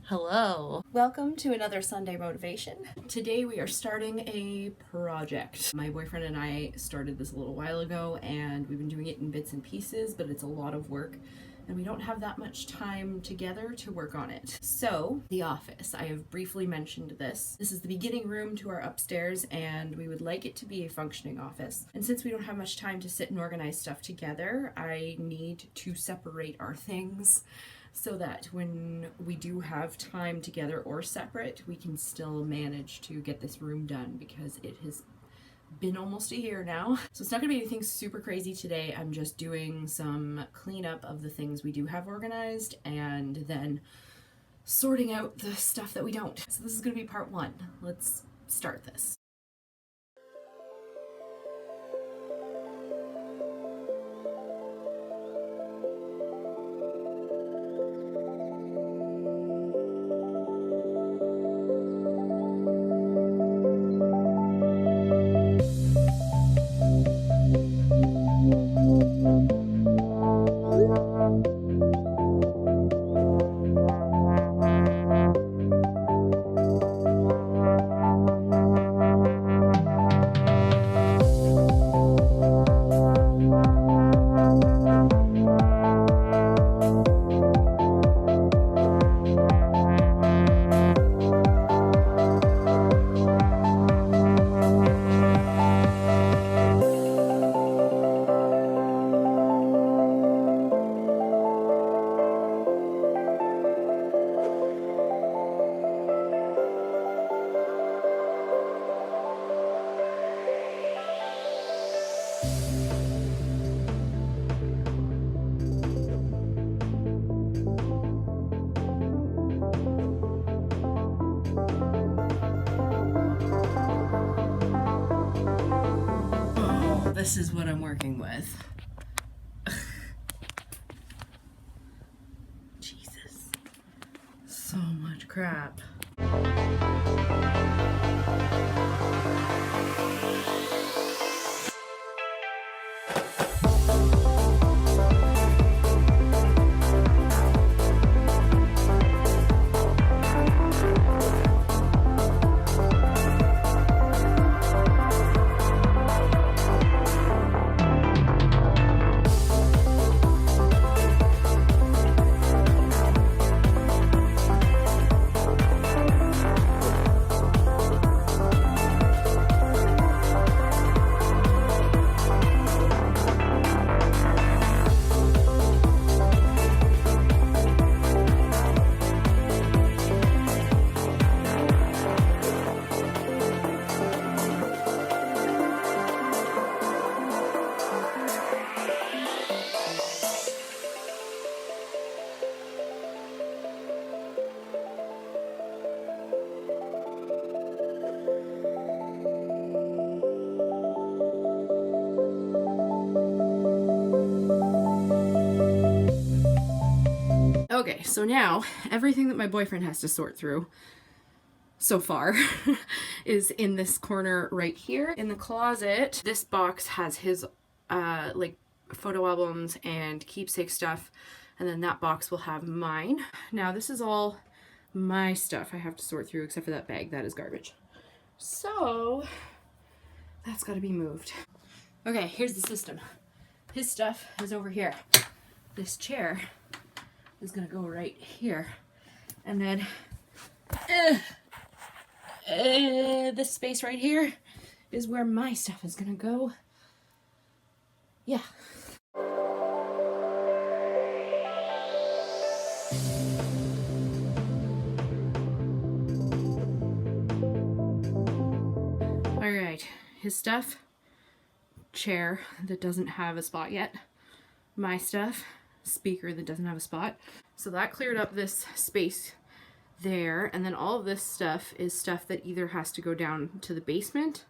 Hello. Welcome to another Sunday Motivation. Today we are starting a project. My boyfriend and I started this a little while ago and we've been doing it in bits and pieces, but it's a lot of work and we don't have that much time together to work on it. So, the office. I have briefly mentioned this. This is the beginning room to our upstairs and we would like it to be a functioning office. And since we don't have much time to sit and organize stuff together, I need to separate our things so that when we do have time together or separate, we can still manage to get this room done because it has been almost a year now. So it's not gonna be anything super crazy today. I'm just doing some cleanup of the things we do have organized and then sorting out the stuff that we don't. So this is gonna be part one. Let's start this. This is what I'm working with. Jesus. So much crap. Okay, so now everything that my boyfriend has to sort through so far is in this corner right here. In the closet, this box has his like photo albums and keepsake stuff, and then that box will have mine. Now this is all my stuff I have to sort through except for that bag. That is garbage. So that's got to be moved. Okay, here's the system. His stuff is over here. This chair is gonna go right here, and then this space right here is where my stuff is gonna go. Yeah. All right, his stuff, chair that doesn't have a spot yet, my stuff, speaker that doesn't have a spot. So that cleared up this space there, and then all of this stuff is stuff that either has to go down to the basement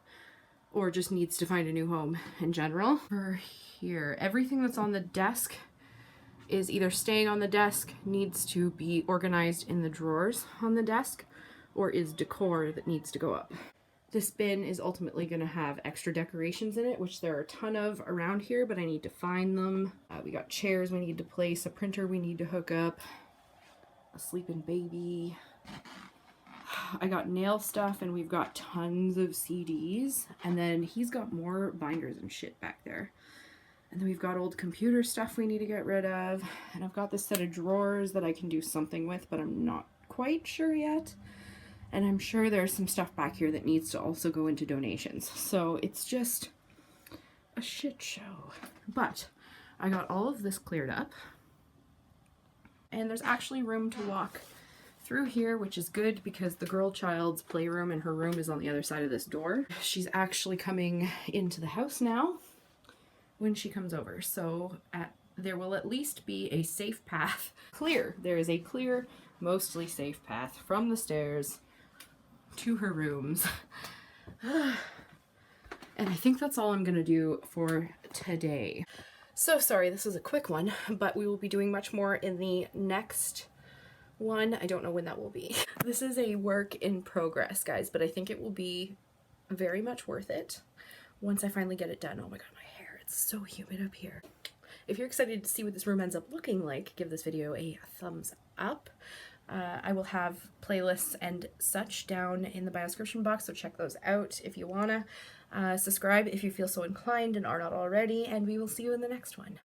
or just needs to find a new home in general. For here, everything that's on the desk is either staying on the desk, needs to be organized in the drawers on the desk, or is decor that needs to go up. This bin is ultimately going to have extra decorations in it, which there are a ton of around here, but I need to find them. We got chairs we need to place, a printer we need to hook up. a sleeping baby. I got nail stuff, and we've got tons of CDs, and then he's got more binders and shit back there. And then we've got old computer stuff we need to get rid of, and I've got this set of drawers that I can do something with, but I'm not quite sure yet. And I'm sure there's some stuff back here that needs to also go into donations. So it's just a shit show. But I got all of this cleared up, and there's actually room to walk through here, which is good because the girl child's playroom and her room is on the other side of this door. She's actually coming into the house now when she comes over, so there will at least be a safe path. There is a clear, mostly safe path from the stairs to her rooms. And I think that's all I'm gonna do for today. So sorry, this is a quick one, but we will be doing much more in the next one. I don't know when that will be. This is a work in progress, guys, but I think it will be very much worth it once I finally get it done. Oh my god, my hair, it's so humid up here. If you're excited to see what this room ends up looking like, give this video a thumbs up. I will have playlists and such down in the bio description box, so check those out if you wanna. Subscribe if you feel so inclined and are not already, and we will see you in the next one.